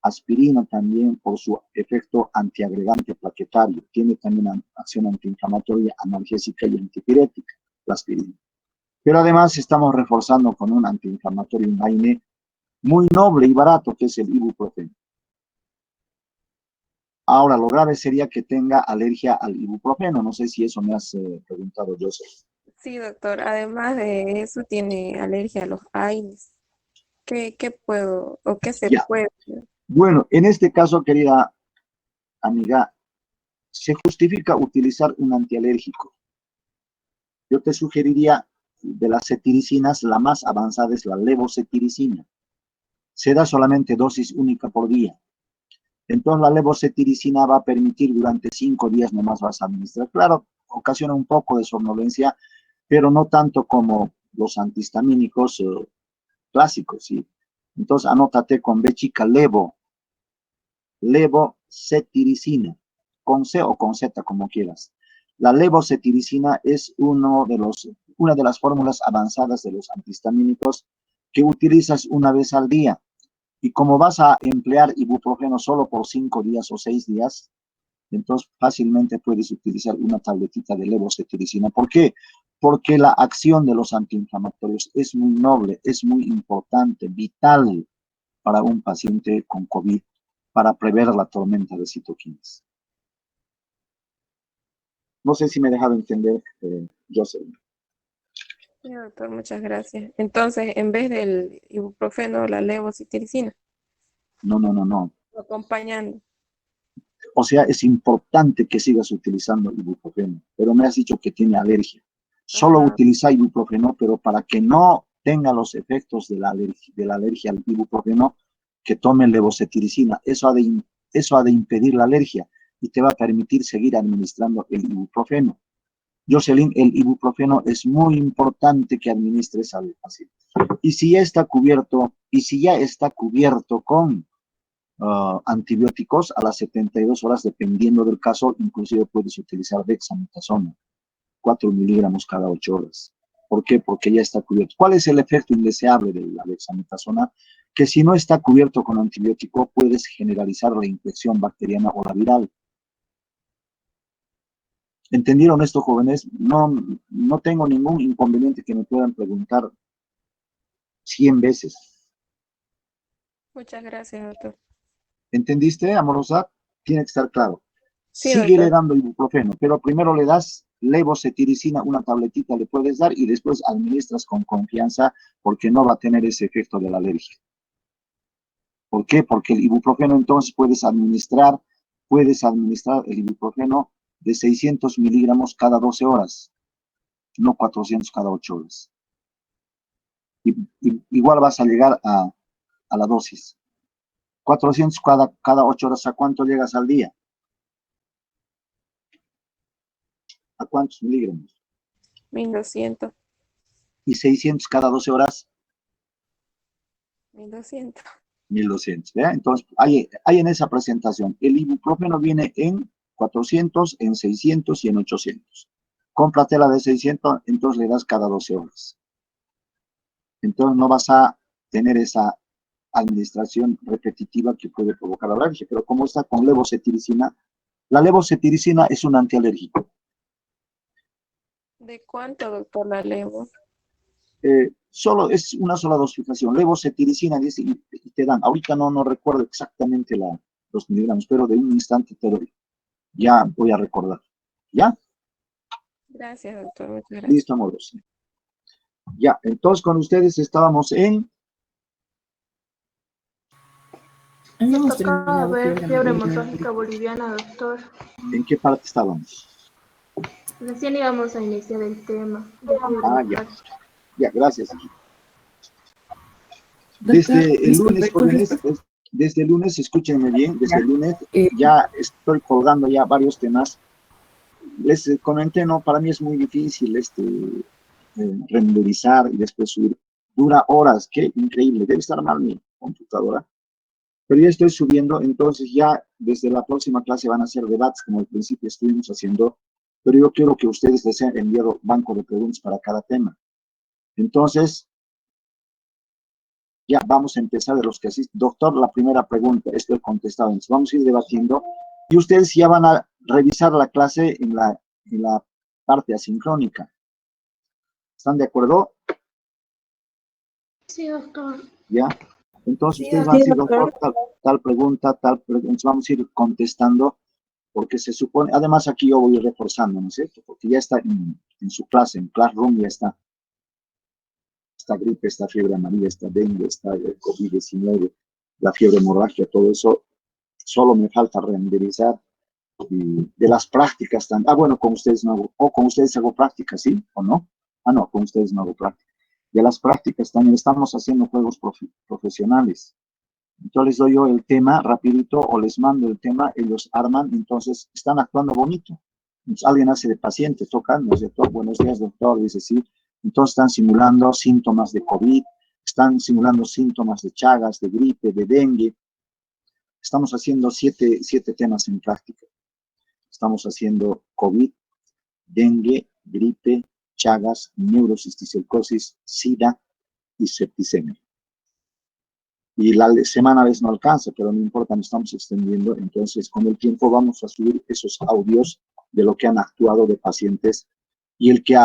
Aspirina también por su efecto antiagregante plaquetario. Tiene también acción antiinflamatoria, analgésica y antipirética, la aspirina. Pero además estamos reforzando con un antiinflamatorio, un AINE muy noble y barato, que es el ibuprofeno. Ahora, lo grave sería que tenga alergia al ibuprofeno. No sé si eso me has preguntado, Joseph. Sí, doctor. Además de eso, tiene alergia a los AINES. ¿Qué puedo o qué se Ya. puede? Bueno, en este caso, querida amiga, se justifica utilizar un antialérgico. Yo te sugeriría, de las cetiricinas, la más avanzada es la levocetiricina. Se da solamente dosis única por día. Entonces la levocetiricina va a permitir durante 5 días nomás vas a administrar. Claro, ocasiona un poco de somnolencia, pero no tanto como los antihistamínicos clásicos, ¿sí? Entonces anótate con B chica levocetiricina, con C o con Z, como quieras. La levocetiricina es una de las fórmulas avanzadas de los antihistamínicos que utilizas una vez al día. Y como vas a emplear ibuprofeno solo por 5 días o 6 días, entonces fácilmente puedes utilizar una tabletita de levocetiricina. ¿Por qué? Porque la acción de los antiinflamatorios es muy noble, es muy importante, vital para un paciente con COVID, para prever la tormenta de citoquinas. No sé si me he dejado entender, Joseph. Sí, doctor, muchas gracias. Entonces, en vez del ibuprofeno, la levocetiricina, No. acompañando. O sea, es importante que sigas utilizando ibuprofeno, pero me has dicho que tiene alergia. Solo Ajá. utiliza ibuprofeno, pero para que no tenga los efectos de la alergia al ibuprofeno, que tome levocetiricina. Eso ha de impedir la alergia y te va a permitir seguir administrando el ibuprofeno. Jocelyn, el ibuprofeno es muy importante que administres al paciente. Y si ya está cubierto con antibióticos a las 72 horas, dependiendo del caso, inclusive puedes utilizar dexametasona, 4 miligramos cada 8 horas. ¿Por qué? Porque ya está cubierto. ¿Cuál es el efecto indeseable de la dexametasona? Que si no está cubierto con antibiótico, puedes generalizar la infección bacteriana o la viral. ¿Entendieron esto, jóvenes? No tengo ningún inconveniente que me puedan preguntar 100 veces. Muchas gracias, doctor. ¿Entendiste, amorosa? Tiene que estar claro. Sí, Síguele doctor. dando ibuprofeno, pero primero le das levocetiricina, una tabletita le puedes dar y después administras con confianza porque no va a tener ese efecto de la alergia. ¿Por qué? Porque el ibuprofeno entonces puedes administrar el ibuprofeno de 600 miligramos cada 12 horas, no 400 cada 8 horas. Igual vas a llegar a la dosis. 400 cada 8 horas, ¿a cuánto llegas al día? ¿A cuántos miligramos? 1200. Y 600 cada 12 horas, 1200. 1200. ¿Vea? Entonces, hay en esa presentación, el ibuprofeno viene en 400, en 600 y en 800. Cómprate la de 600, entonces le das cada 12 horas. Entonces no vas a tener esa administración repetitiva que puede provocar alergia, pero como está con levocetiricina, la levocetiricina es un antialérgico. ¿De cuánto, doctor, la levo? Solo es una sola dosificación, levocetiricina, dice, y te dan, ahorita no recuerdo exactamente los miligramos, pero de un instante te doy, ya voy a recordar, ¿ya? Gracias, doctor, muchas gracias. Listo, amigos. Ya, entonces con ustedes estábamos Me tocaba ver fiebre hemorrágica boliviana, doctor. ¿en qué parte estábamos? Recién íbamos a iniciar el tema de fiebre Ah, hemorrágica. ya, gracias. Doctor, Desde el lunes, jóvenes, desde el lunes, escúchenme bien, desde el lunes ya estoy colgando ya varios temas. Les comenté, no, para mí es muy difícil renderizar y después subir. Dura horas, qué increíble, debe estar mal mi computadora. Pero ya estoy subiendo, entonces ya desde la próxima clase van a ser debates, como al principio estuvimos haciendo, pero yo quiero que ustedes les hayan enviado banco de preguntas para cada tema. Entonces, Ya, vamos a empezar de los que asisten. Doctor, la primera pregunta, estoy contestado. Entonces, vamos a ir debatiendo. Y ustedes ya van a revisar la clase en la parte asincrónica. ¿Están de acuerdo? Sí, doctor. ¿Ya? Entonces, Sí, ustedes van a decir, doctor. doctor, tal pregunta, tal pregunta. Entonces, vamos a ir contestando, porque se supone, además aquí yo voy reforzando, ¿no es cierto? Porque ya está en su clase, en Classroom ya está. Esta gripe, esta fiebre amarilla, esta dengue, esta COVID-19, la fiebre hemorrágica, todo eso, solo me falta renderizar y de las prácticas. Bueno, con ustedes no hago, o con ustedes hago prácticas, ¿sí? ¿O no? Ah, no, con ustedes no hago prácticas. De las prácticas también estamos haciendo juegos profesionales. Entonces les doy yo el tema rapidito o les mando el tema, ellos arman, entonces están actuando bonito. Entonces, alguien hace de paciente, toca, ¿no es cierto? Buenos días, doctor, dice sí. Entonces están simulando síntomas de COVID, están simulando síntomas de Chagas, de gripe, de dengue. Estamos haciendo siete temas en práctica. Estamos haciendo COVID, dengue, gripe, Chagas, neurocisticercosis, SIDA y septicemia. Y la semana a veces no alcanza, pero no importa, nos estamos extendiendo. Entonces, con el tiempo vamos a subir esos audios de lo que han actuado de pacientes. Y el que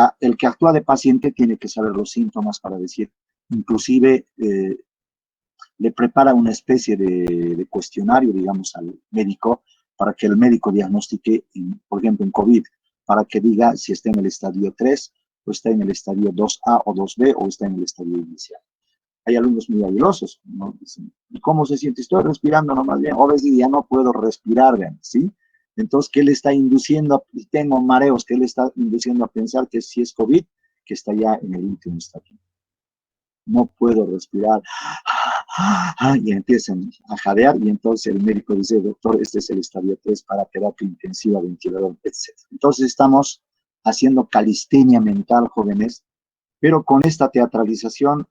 actúa de paciente tiene que saber los síntomas para decir, inclusive le prepara una especie de cuestionario, digamos, al médico, para que el médico diagnostique, por ejemplo, en COVID, para que diga si está en el estadio 3, o está en el estadio 2A o 2B, o está en el estadio inicial. Hay alumnos muy habilosos, ¿no? Dicen, ¿y cómo se siente? Estoy respirando nomás bien, o veces ya no puedo respirar, vean, ¿sí? Entonces, ¿qué le está induciendo? Tengo mareos, ¿qué le está induciendo a pensar que si es COVID, que está ya en el último estadio? No puedo respirar, y empiezan a jadear, y entonces el médico dice, doctor, este es el estadio 3 para terapia intensiva, ventilador, etc. Entonces estamos haciendo calistenia mental, jóvenes, pero con esta teatralización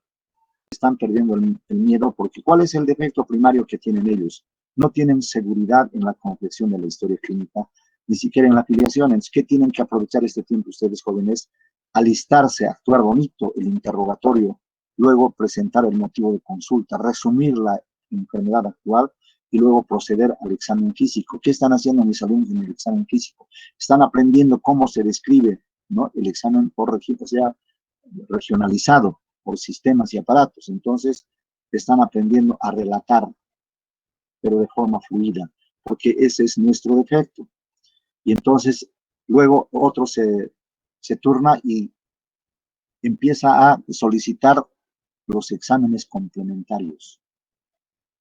están perdiendo el miedo, porque ¿cuál es el defecto primario que tienen ellos? No tienen seguridad en la confección de la historia clínica, ni siquiera en la afiliación. Entonces, ¿qué tienen que aprovechar este tiempo ustedes, jóvenes? Alistarse, actuar bonito, el interrogatorio, luego presentar el motivo de consulta, resumir la enfermedad actual y luego proceder al examen físico. ¿Qué están haciendo mis alumnos en el examen físico? Están aprendiendo cómo se describe, ¿no?, el examen por registro, o sea, regionalizado por sistemas y aparatos. Entonces, están aprendiendo a relatar, pero de forma fluida, porque ese es nuestro defecto. Y entonces, luego otro se turna y empieza a solicitar los exámenes complementarios.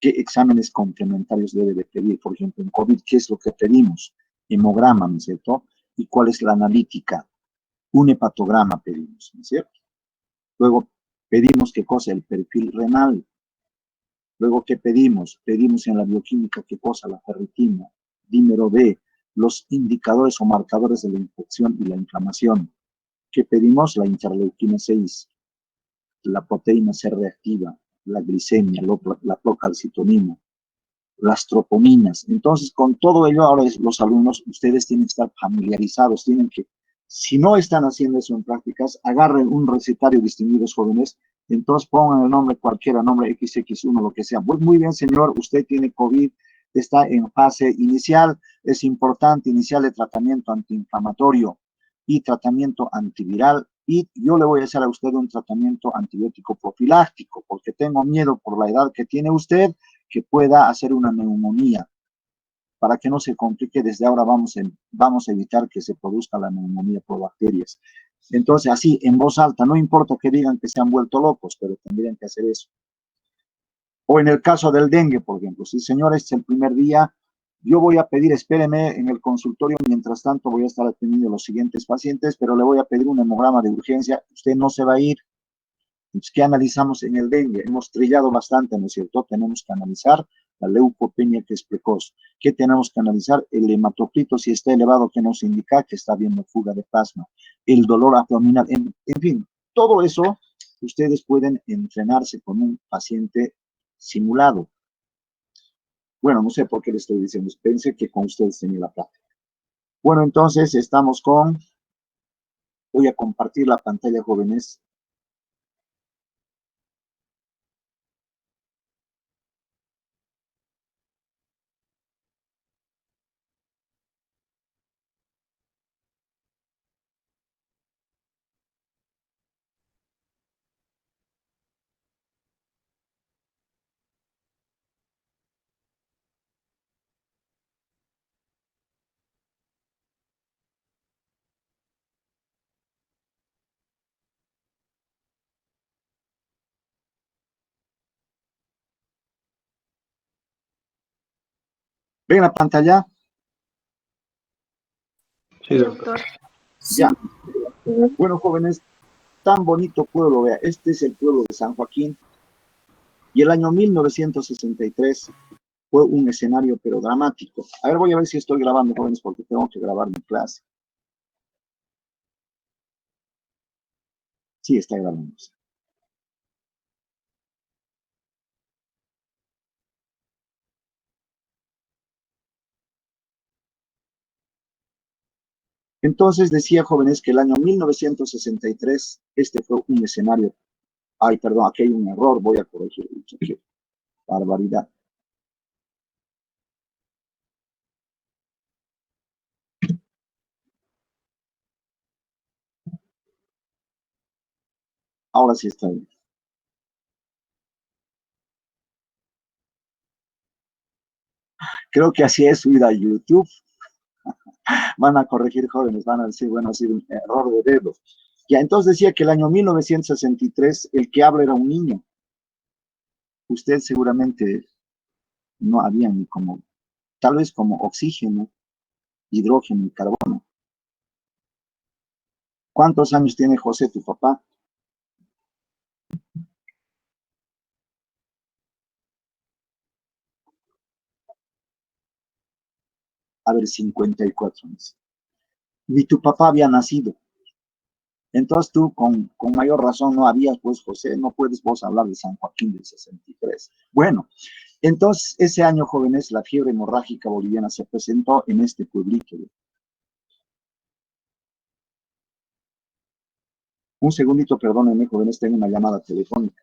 ¿Qué exámenes complementarios debe de pedir? Por ejemplo, en COVID, ¿qué es lo que pedimos? Hemograma, ¿no es cierto? ¿Y cuál es la analítica? Un hepatograma pedimos, ¿no es cierto? Luego pedimos, ¿qué cosa? El perfil renal. Luego, ¿qué pedimos? Pedimos en la bioquímica, ¿qué cosa? La ferritina, dímero B, los indicadores o marcadores de la infección y la inflamación. ¿Qué pedimos? La interleuquina 6, la proteína C reactiva, la glicemia, la procalcitonina, las troponinas. Entonces, con todo ello, ahora los alumnos, ustedes tienen que estar familiarizados, tienen que, si no están haciendo eso en prácticas, agarren un recetario, distinguidos jóvenes, entonces pongan el nombre cualquiera, nombre XX1, lo que sea. Pues muy bien, señor, usted tiene COVID, está en fase inicial, es importante iniciarle tratamiento antiinflamatorio y tratamiento antiviral, y yo le voy a hacer a usted un tratamiento antibiótico profiláctico, porque tengo miedo por la edad que tiene usted, que pueda hacer una neumonía. Para que no se complique, desde ahora vamos a evitar que se produzca la neumonía por bacterias. Entonces, así, en voz alta, no importa que digan que se han vuelto locos, pero tendrían que hacer eso. O en el caso del dengue, por ejemplo, si señor, este es el primer día, yo voy a pedir, espéreme en el consultorio, mientras tanto voy a estar atendiendo a los siguientes pacientes, pero le voy a pedir un hemograma de urgencia, usted no se va a ir. Entonces, ¿qué analizamos en el dengue? Hemos trillado bastante, ¿no es cierto? Tenemos que analizar la leucopenia, que es precoz. ¿Qué tenemos que analizar? El hematocrito, si está elevado, que nos indica que está habiendo fuga de plasma. El dolor abdominal, en fin, todo eso ustedes pueden entrenarse con un paciente simulado. Bueno, no sé por qué le estoy diciendo, pensé que con ustedes tenía la práctica. Bueno, entonces estamos voy a compartir la pantalla, jóvenes. ¿Ven la pantalla? Sí, doctor. Ya. Bueno, jóvenes, tan bonito pueblo, vea, este es el pueblo de San Joaquín, y el año 1963 fue un escenario, pero dramático. A ver, voy a ver si estoy grabando, jóvenes, porque tengo que grabar mi clase. Sí, está grabando. Entonces decía, jóvenes, que el año 1963, este fue un escenario. Ay, perdón, aquí hay un error, voy a corregir. Qué barbaridad. Ahora sí está bien. Creo que así es subida a YouTube. Van a corregir, jóvenes, van a decir, bueno, ha sido un error de dedo. Ya, entonces decía que el año 1963, el que habla era un niño. Usted seguramente no había ni como, tal vez como oxígeno, hidrógeno y carbono. ¿Cuántos años tiene José, tu papá? A ver, 54 años. Ni tu papá había nacido. Entonces tú con mayor razón no habías, pues José, no puedes vos hablar de San Joaquín del 63. Bueno, entonces ese año, jóvenes, la fiebre hemorrágica boliviana se presentó en este pueblito. Un segundito, perdónenme, jóvenes, tengo una llamada telefónica.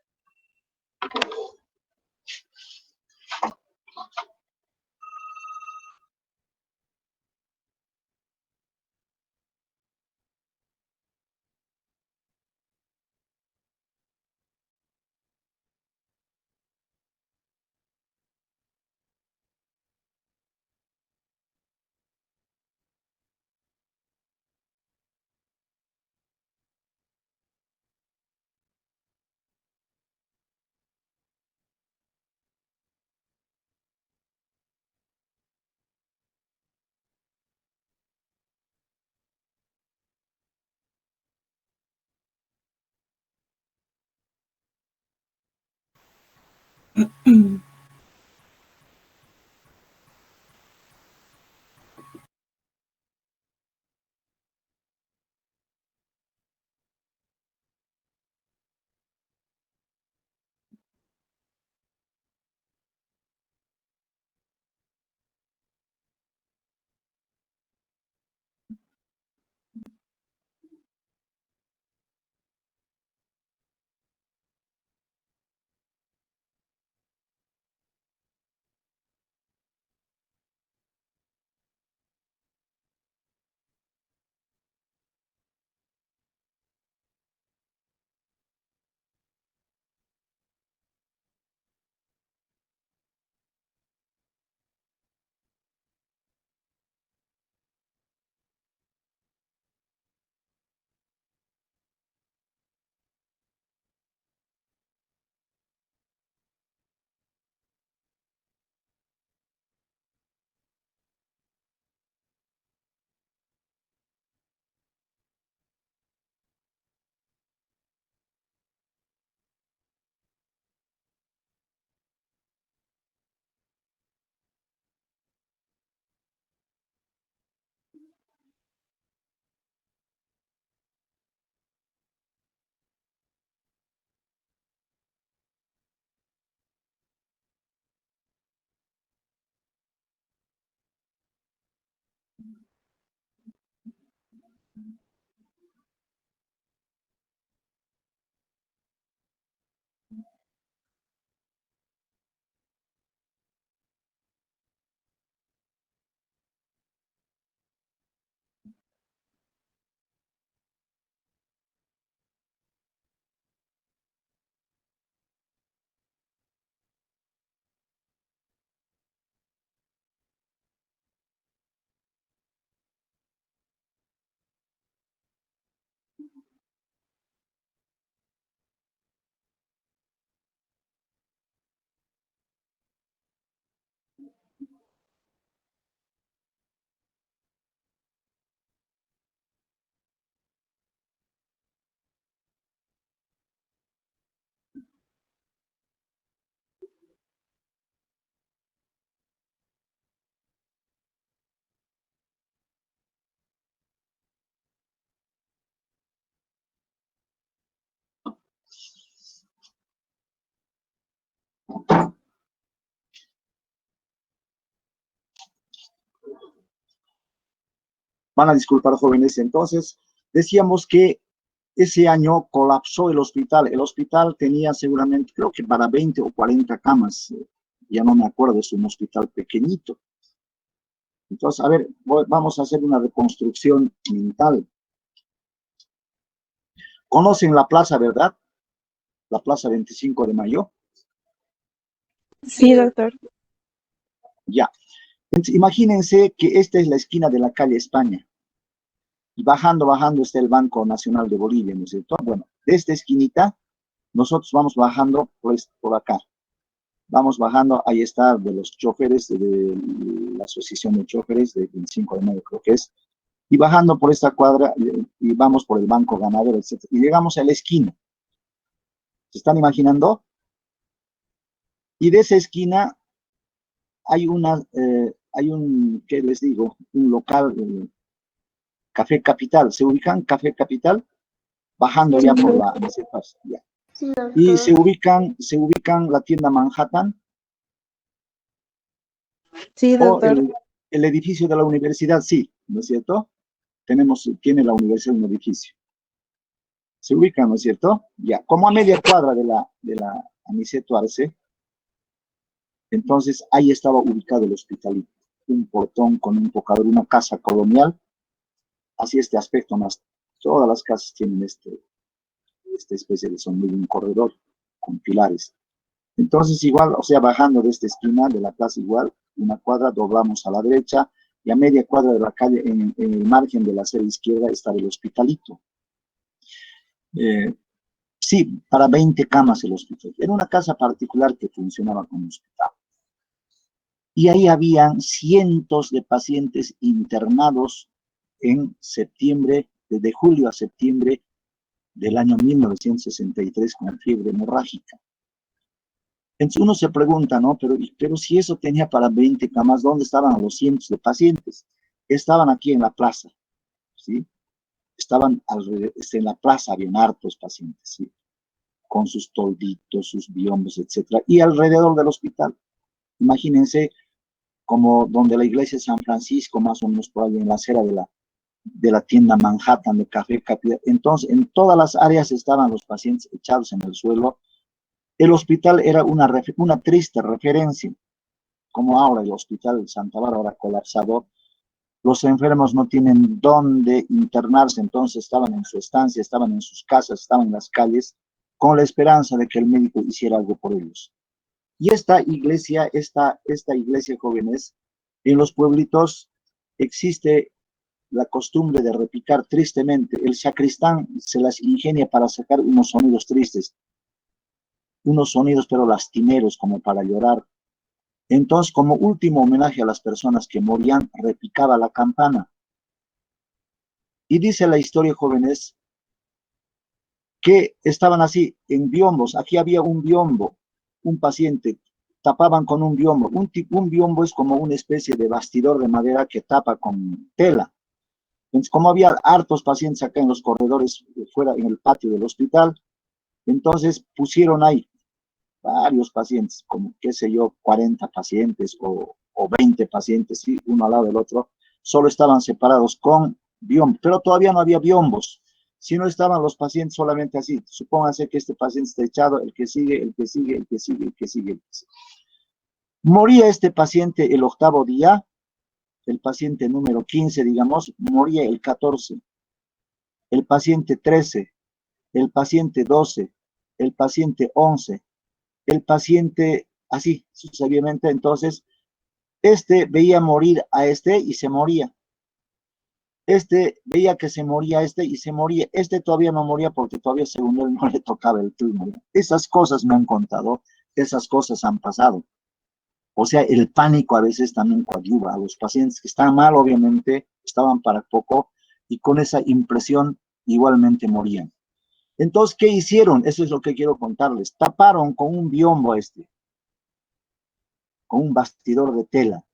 Van a disculpar, jóvenes. Entonces, decíamos que ese año colapsó el hospital. El hospital tenía seguramente, creo que para 20 o 40 camas. Ya no me acuerdo, es un hospital pequeñito. Entonces, a ver, vamos a hacer una reconstrucción mental. ¿Conocen la plaza, verdad? La plaza 25 de mayo. Sí, doctor. Ya. Entonces, imagínense que esta es la esquina de la calle España. Y bajando está el Banco Nacional de Bolivia, ¿no es cierto? Bueno, de esta esquinita, nosotros vamos bajando por acá. Vamos bajando, ahí está, de los choferes, de la Asociación de Choferes, de 25 de mayo creo que es. Y bajando por esta cuadra, y vamos por el Banco Ganadero, etc. Y llegamos a la esquina. ¿Se están imaginando? Y de esa esquina hay ¿qué les digo? Un local, Café Capital. ¿Se ubican? Café Capital, bajando ya por la ya. Sí, Y se doctor. ubican la tienda Manhattan Sí, o doctor. el edificio de la universidad, sí, ¿no es cierto? Tiene la universidad un edificio. Se ubican, ¿no es cierto? Ya, como a media cuadra de la Aniceto Arce. Entonces, ahí estaba ubicado el hospitalito. Un portón con un tocador, una casa colonial. Así este aspecto más. Todas las casas tienen esta especie de sonido, un corredor con pilares. Entonces, igual, o sea, bajando de esta esquina de la plaza igual, una cuadra, doblamos a la derecha, y a media cuadra de la calle, en el margen de la acera izquierda, está el hospitalito. Sí, para 20 camas el hospital. Era una casa particular que funcionaba como hospital. Y ahí habían cientos de pacientes internados en septiembre, desde julio a septiembre del año 1963 con fiebre hemorrágica. Entonces uno se pregunta, ¿no? Pero si eso tenía para 20 camas, ¿dónde estaban los cientos de pacientes? Estaban aquí en la plaza, ¿sí? Estaban en la plaza, habían hartos pacientes, ¿sí? Con sus tolditos, sus biombos, etcétera, y alrededor del hospital. Imagínense como donde la iglesia de San Francisco, más o menos por ahí en la acera de la tienda Manhattan de Café Capital. Entonces, en todas las áreas estaban los pacientes echados en el suelo. El hospital era una triste referencia, como ahora el hospital de Santa Bárbara colapsado. Los enfermos no tienen dónde internarse, entonces estaban en su estancia, estaban en sus casas, estaban en las calles, con la esperanza de que el médico hiciera algo por ellos. Y esta iglesia, jóvenes, en los pueblitos existe la costumbre de repicar tristemente. El sacristán se las ingenia para sacar unos sonidos tristes, unos sonidos pero lastimeros como para llorar. Entonces, como último homenaje a las personas que morían, repicaba la campana. Y dice la historia, jóvenes, que estaban así en biombos. Aquí había un biombo, un paciente, tapaban con un biombo. Un biombo es como una especie de bastidor de madera que tapa con tela. Entonces, como había hartos pacientes acá en los corredores, fuera en el patio del hospital, entonces pusieron ahí varios pacientes, como qué sé yo, 40 pacientes o 20 pacientes, ¿sí? Uno al lado del otro, solo estaban separados con biombos, pero todavía no había biombos, sino estaban los pacientes solamente así. Supónganse que este paciente está echado, el que sigue, el que sigue, el que sigue, el que sigue, el que sigue. Moría este paciente el 8º día, el paciente número 15, digamos, moría el 14, el paciente 13, el paciente 12, el paciente 11, el paciente así sucesivamente. Entonces, este veía morir a este y se moría. Este veía que se moría este y se moría. Este todavía no moría porque todavía, según él, no le tocaba el turno. Esas cosas me han contado, esas cosas han pasado. O sea, el pánico a veces también coadyuva a los pacientes que están mal, obviamente, estaban para poco, y con esa impresión igualmente morían. Entonces, ¿qué hicieron? Eso es lo que quiero contarles. Taparon con un biombo con un bastidor de tela.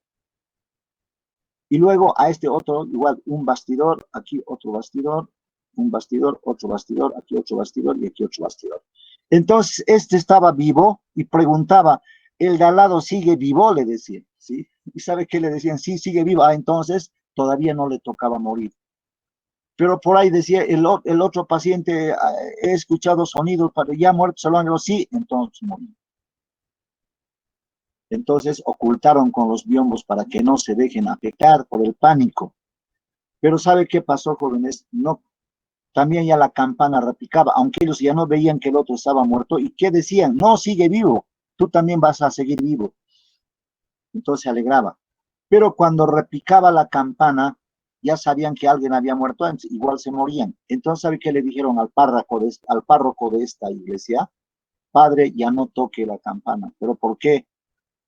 Y luego a este otro, igual, un bastidor, aquí otro bastidor, un bastidor, otro bastidor, aquí otro bastidor y aquí otro bastidor. Entonces, este estaba vivo y preguntaba, ¿el de al lado sigue vivo? Le decía, ¿sí? ¿Y sabe qué le decían? Sí, sigue vivo. Ah, entonces, todavía no le tocaba morir. Pero por ahí decía el otro paciente, he escuchado sonidos, pero ya muerto, se lo han dicho, sí, entonces murió. Entonces ocultaron con los biombos para que no se dejen afectar por el pánico. Pero ¿sabe qué pasó, jóvenes? No, también ya la campana repicaba, aunque ellos ya no veían que el otro estaba muerto. ¿Y qué decían? No, sigue vivo, tú también vas a seguir vivo. Entonces se alegraba. Pero cuando repicaba la campana, ya sabían que alguien había muerto, igual se morían. Entonces, ¿sabe qué le dijeron al párroco de esta iglesia? Padre, ya no toque la campana. ¿Pero por qué?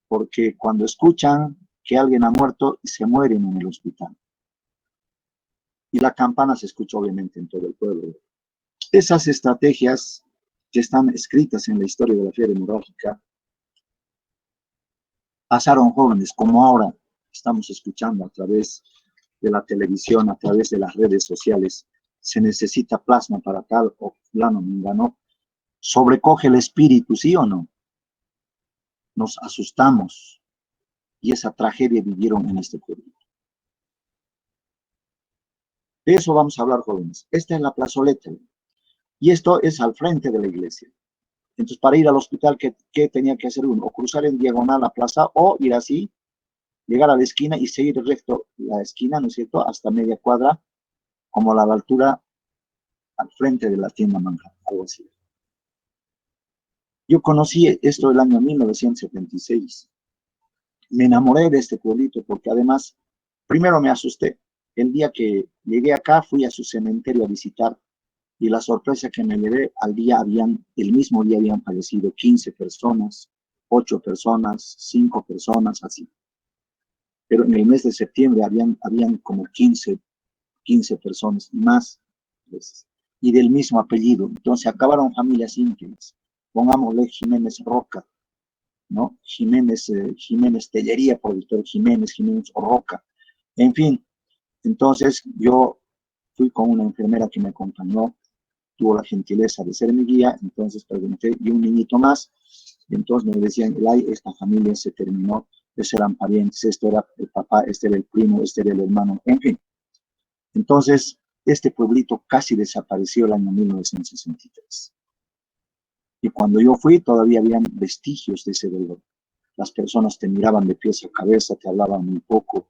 Porque cuando escuchan que alguien ha muerto, se mueren en el hospital. Y la campana se escucha obviamente en todo el pueblo. Esas estrategias que están escritas en la historia de la fiebre hemorrágica pasaron jóvenes, como ahora estamos escuchando a través de la televisión, a través de las redes sociales. Se necesita plasma para tal o plano mundano. Sobrecoge el espíritu, ¿sí o no? Nos asustamos. Y esa tragedia vivieron en este pueblo. De eso vamos a hablar, jóvenes. Esta es la plazoleta. Y esto es al frente de la iglesia. Entonces, para ir al hospital, ¿qué tenía que hacer uno? O cruzar en diagonal la plaza, o ir así, llegar a la esquina y seguir recto la esquina, ¿no es cierto?, hasta media cuadra, como a la altura, al frente de la tienda Manhattan, algo así. Yo conocí esto el año 1976. Me enamoré de este pueblito porque además, primero me asusté. El día que llegué acá, fui a su cementerio a visitar. Y la sorpresa que me llevé, el mismo día habían fallecido 15 personas, 8 personas, 5 personas, así. Pero en el mes de septiembre habían como 15 personas más, pues, y del mismo apellido. Entonces acabaron familias íntimas. Pongámosle Jiménez Roca, ¿no? Jiménez Tellería, por el doctor Jiménez Roca. En fin, entonces yo fui con una enfermera que me acompañó, tuvo la gentileza de ser mi guía, entonces pregunté, y un niñito más, y entonces me decían, esta familia se terminó, estos eran parientes, este era el papá, este era el primo, este era el hermano, en fin. Entonces, este pueblito casi desapareció el año 1963. Y cuando yo fui, todavía habían vestigios de ese dolor. Las personas te miraban de pies a cabeza, te hablaban muy poco.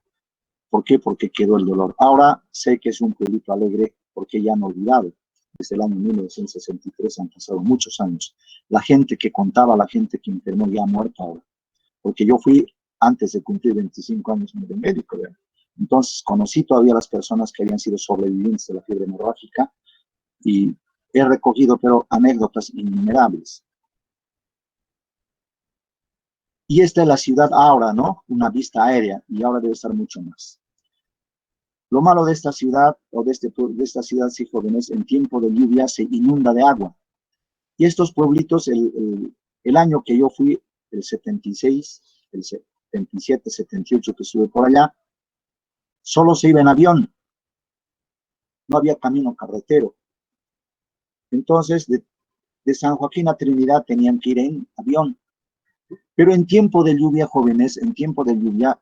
¿Por qué? Porque quedó el dolor. Ahora sé que es un pueblito alegre porque ya han olvidado. Desde el año 1963 han pasado muchos años. La gente que contaba, la gente que enfermó ya ha muerto ahora. Porque yo fui antes de cumplir 25 años de médico. ¿verdad? Entonces conocí todavía a las personas que habían sido sobrevivientes de la fiebre hemorrágica y he recogido, pero anécdotas innumerables. Y esta es la ciudad ahora, ¿no? Una vista aérea, y ahora debe estar mucho más. Lo malo de esta ciudad, o de esta ciudad, sí, jóvenes, en tiempo de lluvia se inunda de agua. Y estos pueblitos, el año que yo fui, el 76, el 77, 78 que estuve por allá, solo se iba en avión. No había camino carretero. Entonces, de San Joaquín a Trinidad tenían que ir en avión. Pero en tiempo de lluvia, jóvenes, en tiempo de lluvia,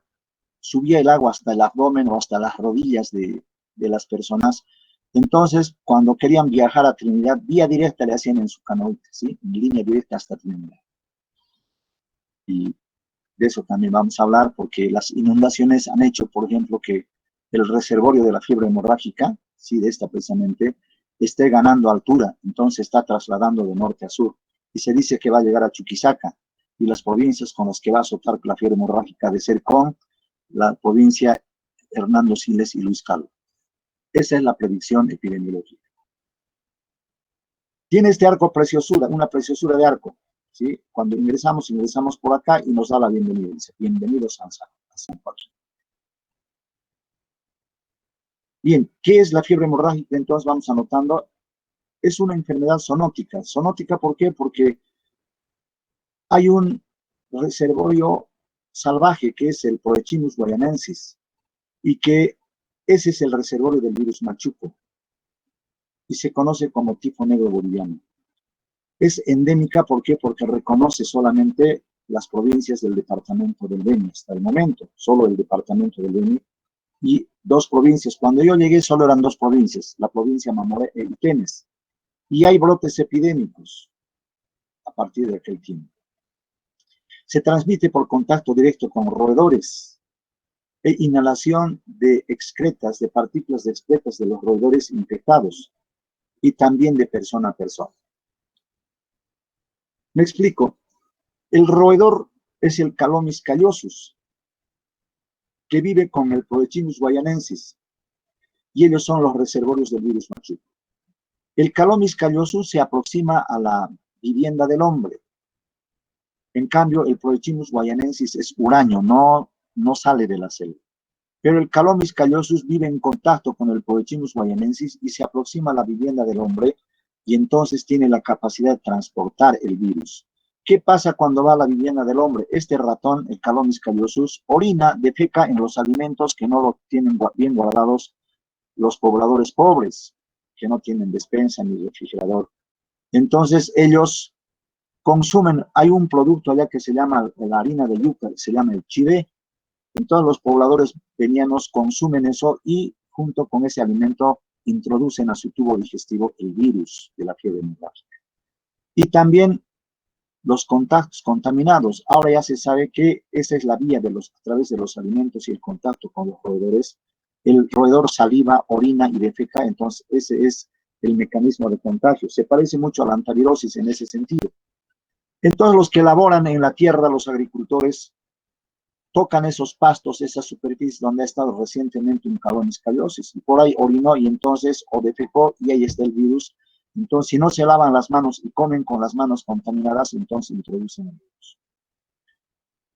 subía el agua hasta el abdomen o hasta las rodillas de las personas. Entonces, cuando querían viajar a Trinidad, vía directa le hacían en su canoita, ¿sí? En línea directa hasta Trinidad. Y de eso también vamos a hablar, porque las inundaciones han hecho, por ejemplo, que el reservorio de la fiebre hemorrágica, sí, de esta precisamente, esté ganando altura, entonces está trasladando de norte a sur. Y se dice que va a llegar a Chuquisaca, y las provincias con las que va a azotar la fiebre hemorrágica de ser con la provincia Hernando Siles y Luis Calvo. Esa es la predicción epidemiológica. Tiene este arco preciosura, una preciosura de arco, ¿sí? Cuando ingresamos por acá y nos da la bienvenida. Dice, bienvenidos a San Joaquín. Bien, ¿qué es la fiebre hemorrágica? Entonces vamos anotando. Es una enfermedad zoonótica. ¿Zoonótica por qué? Porque hay un reservorio salvaje que es el Poechinus guayanensis y que ese es el reservorio del virus machuco y se conoce como tifo negro boliviano. Es endémica, ¿por qué? Porque reconoce solamente las provincias del departamento del Beni hasta el momento, solo el departamento del Beni y 2 provincias. Cuando yo llegué solo eran 2 provincias, la provincia Mamoré e Itenes. Y hay brotes epidémicos a partir de aquel tiempo. Se transmite por contacto directo con roedores e inhalación de excretas, de partículas de excretas de los roedores infectados y también de persona a persona. Me explico. El roedor es el Calomis callosus, que vive con el Proechinus guayanensis, y ellos son los reservorios del virus machuco. El Calomis callosus se aproxima a la vivienda del hombre. En cambio, el Proechinus guayanensis es huraño, no sale de la selva. Pero el Calomis callosus vive en contacto con el Proechinus guayanensis y se aproxima a la vivienda del hombre y entonces tiene la capacidad de transportar el virus. ¿Qué pasa cuando va a la vivienda del hombre? Este ratón, el Calomis callosus, orina, defeca en los alimentos que no lo tienen bien guardados los pobladores pobres, que no tienen despensa ni refrigerador. Entonces ellos consumen, hay un producto allá que se llama la harina de yuca, se llama el chivé. Entonces los pobladores venianos consumen eso y junto con ese alimento introducen a su tubo digestivo el virus de la fiebre hemorrágica. Y también los contactos contaminados. Ahora ya se sabe que esa es la vía a través de los alimentos y el contacto con los roedores. El roedor saliva, orina y defeca, entonces ese es el mecanismo de contagio. Se parece mucho a la antivirosis en ese sentido. Entonces los que laboran en la tierra, los agricultores, tocan esos pastos, esas superficies donde ha estado recientemente un Calomis callosus y por ahí orinó y entonces o defecó y ahí está el virus. Entonces, si no se lavan las manos y comen con las manos contaminadas, entonces introducen el virus.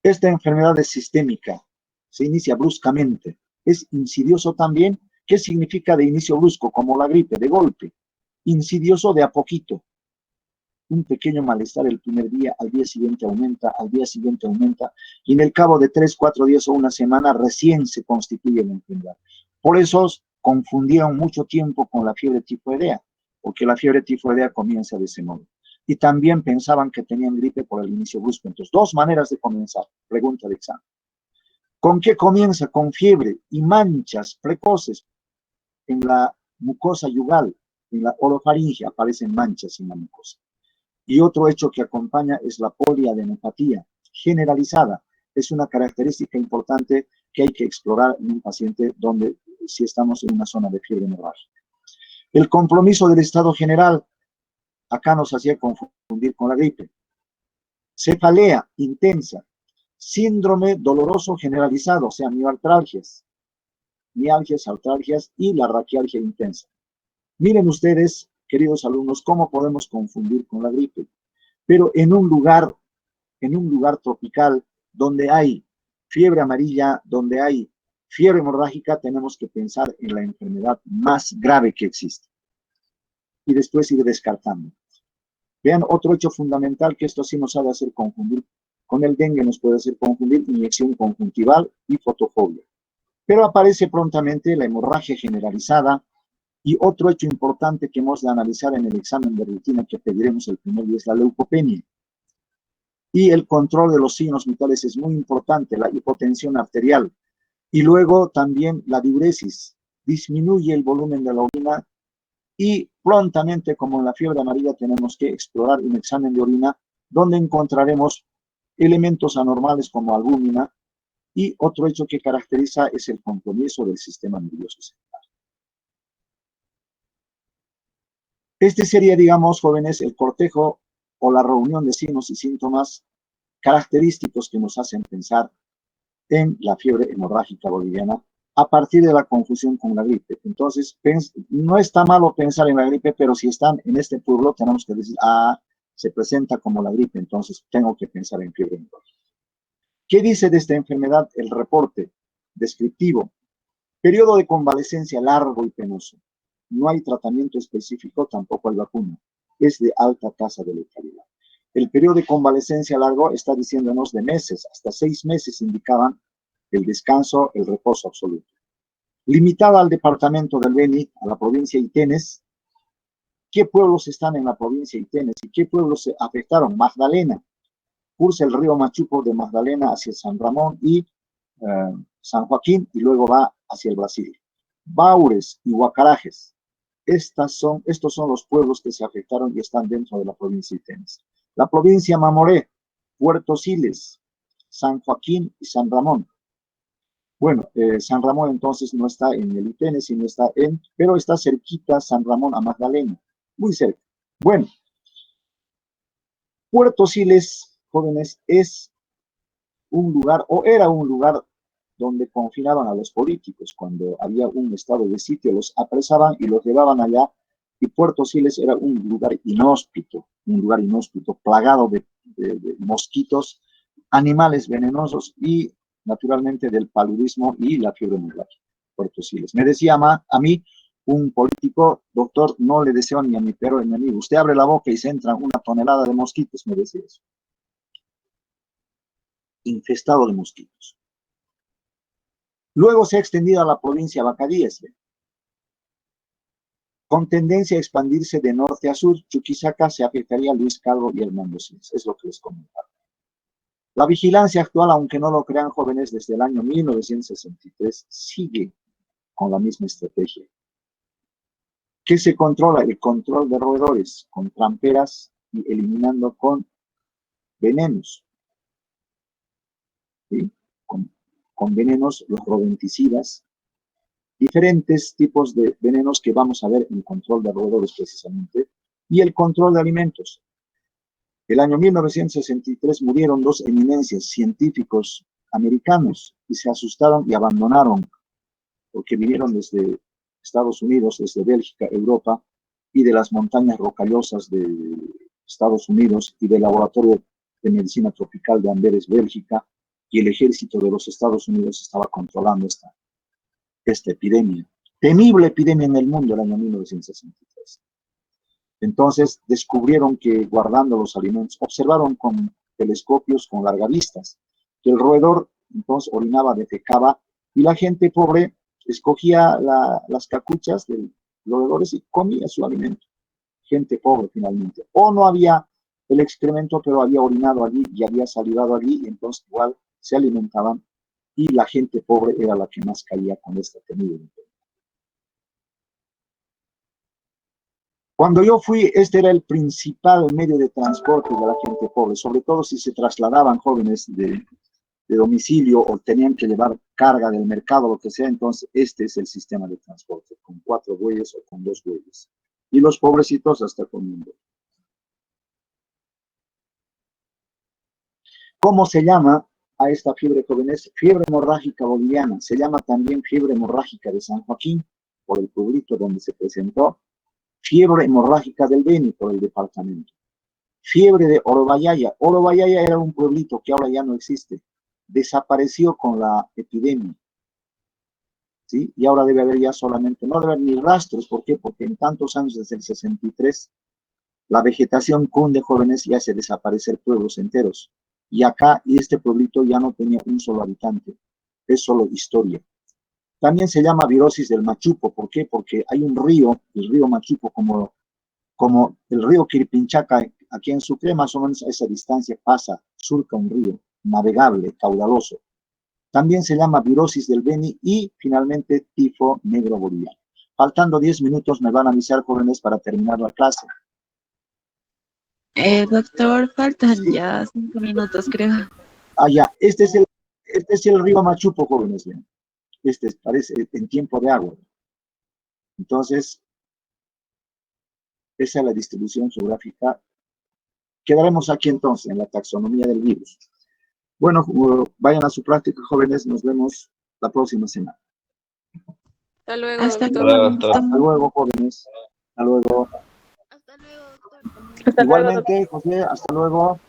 Esta enfermedad es sistémica, se inicia bruscamente, es insidioso también. ¿Qué significa de inicio brusco? Como la gripe, de golpe. Insidioso de a poquito. Un pequeño malestar el primer día, al día siguiente aumenta, y en el cabo de 3, 4 días o una semana recién se constituye la enfermedad. Por eso confundieron mucho tiempo con la fiebre tifoidea, porque la fiebre tifoidea comienza de ese modo. Y también pensaban que tenían gripe por el inicio brusco. Entonces, 2 maneras de comenzar. Pregunta de examen. ¿Con qué comienza? Con fiebre y manchas precoces en la mucosa yugal, en la orofaringe aparecen manchas en la mucosa. Y otro hecho que acompaña es la poliadenopatía generalizada. Es una característica importante que hay que explorar en un paciente donde si estamos en una zona de fiebre hemorrágica. El compromiso del estado general, acá nos hacía confundir con la gripe. Cefalea intensa, síndrome doloroso generalizado, o sea, mialgias, artralgias y la raquialgia intensa. Miren ustedes, queridos alumnos, cómo podemos confundir con la gripe. Pero en un lugar tropical donde hay fiebre amarilla, donde hay fiebre hemorrágica, tenemos que pensar en la enfermedad más grave que existe. Y después ir descartando. Vean otro hecho fundamental que esto sí nos ha de hacer confundir. Con el dengue nos puede hacer confundir inyección conjuntival y fotofobia. Pero aparece prontamente la hemorragia generalizada. Y otro hecho importante que hemos de analizar en el examen de rutina que pediremos el primer día es la leucopenia. Y el control de los signos vitales es muy importante, la hipotensión arterial. Y luego también la diuresis, disminuye el volumen de la orina y prontamente, como en la fiebre amarilla, tenemos que explorar un examen de orina donde encontraremos elementos anormales como albúmina y otro hecho que caracteriza es el compromiso del sistema nervioso central. Este sería, digamos, jóvenes, el cortejo o la reunión de signos y síntomas característicos que nos hacen pensar en la fiebre hemorrágica boliviana a partir de la confusión con la gripe. Entonces, no está malo pensar en la gripe, pero si están en este pueblo, tenemos que decir, se presenta como la gripe, entonces tengo que pensar en fiebre hemorrágica. ¿Qué dice de esta enfermedad el reporte descriptivo? Periodo de convalecencia largo y penoso. No hay tratamiento específico, tampoco hay vacuna. Es de alta tasa de letalidad. El periodo de convalecencia largo está diciéndonos de meses, hasta 6 meses indicaban el descanso, el reposo absoluto. Limitada al departamento del Beni, a la provincia de Itenes. ¿Qué pueblos están en la provincia de Itenes y qué pueblos se afectaron? Magdalena. Cursa el río Machuco de Magdalena hacia San Ramón y San Joaquín y luego va hacia el Brasil. Baures y Huacarajes. Estos son los pueblos que se afectaron y están dentro de la provincia de Itenes. La provincia Mamoré, Puerto Siles, San Joaquín y San Ramón. Bueno, San Ramón entonces no está en el Itenes, sino pero está cerquita San Ramón a Magdalena, muy cerca. Bueno, Puerto Siles, jóvenes, es un lugar, o era un lugar donde confinaban a los políticos. Cuando había un estado de sitio, los apresaban y los llevaban allá. Y Puerto Siles era un lugar inhóspito, plagado de mosquitos, animales venenosos y naturalmente del paludismo y la fiebre hemorrágica. Puerto Siles. Me decía a mí un político: doctor, no le deseo ni a mi perro ni a mí. Usted abre la boca y se entran una tonelada de mosquitos, me decía eso. Infestado de mosquitos. Luego se ha extendido a la provincia de Bacadíes, con tendencia a expandirse de norte a sur. Chuquisaca se afectaría a Luis Calvo y Hernando Siles, es lo que les comentaba. La vigilancia actual, aunque no lo crean, jóvenes, desde el año 1963 sigue con la misma estrategia. ¿Qué se controla? El control de roedores con tramperas y eliminando con venenos. ¿Sí? Con venenos, los rodenticidas, diferentes tipos de venenos que vamos a ver en el control de roedores precisamente, y el control de alimentos. El año 1963 murieron 2 eminencias científicos americanos y se asustaron y abandonaron, porque vinieron desde Estados Unidos, desde Bélgica, Europa, y de las montañas rocallosas de Estados Unidos y del laboratorio de medicina tropical de Amberes, Bélgica, y el ejército de los Estados Unidos estaba controlando esta epidemia, temible epidemia en el mundo el año 1963. Entonces descubrieron que guardando los alimentos, observaron con telescopios con largavistas, que el roedor entonces orinaba, defecaba, y la gente pobre escogía las cacuchas de los roedores y comía su alimento. Gente pobre finalmente. O no había el excremento, pero había orinado allí y había salivado allí, y entonces igual se alimentaban, y la gente pobre era la que más caía con esta temible enfermedad. Cuando yo fui, este era el principal medio de transporte de la gente pobre, sobre todo si se trasladaban jóvenes de domicilio o tenían que llevar carga del mercado, lo que sea. Entonces este es el sistema de transporte, con 4 bueyes o con 2 bueyes. Y los pobrecitos hasta con 1 buey. ¿Cómo se llama a esta fiebre, jóvenes? Fiebre hemorrágica boliviana. Se llama también fiebre hemorrágica de San Joaquín, por el pueblito donde se presentó. Fiebre hemorrágica del Beni, por el departamento. Fiebre de Orobayaya. Orobayaya era un pueblito que ahora ya no existe. Desapareció con la epidemia. ¿Sí? Y ahora debe haber ya solamente, no debe haber ni rastros. ¿Por qué? Porque en tantos años, desde el 63, la vegetación cunde, jóvenes, y hace desaparecer pueblos enteros. Y acá, y este pueblito ya no tenía un solo habitante. Es solo historia. También se llama virosis del Machupo. ¿Por qué? Porque hay un río, el río Machupo, como el río Quiripinchaca, aquí en Sucre, más o menos a esa distancia pasa, surca un río navegable, caudaloso. También se llama virosis del Beni y finalmente tifo negro boliviano. Faltando 10 minutos me van a avisar, jóvenes, para terminar la clase. Doctor, faltan Sí. ya 5 minutos, creo. Ya, este es el río Machupo, jóvenes. ¿Ven? Parece en tiempo de agua. Entonces, esa es la distribución geográfica. Quedaremos aquí entonces en la taxonomía del virus. Bueno, vayan a su práctica, jóvenes. Nos vemos la próxima semana. Hasta luego, Hasta doctor. luego. Hasta luego, jóvenes. Hasta luego. Hasta luego, doctor. Hasta luego, doctor. Igualmente, José, hasta luego.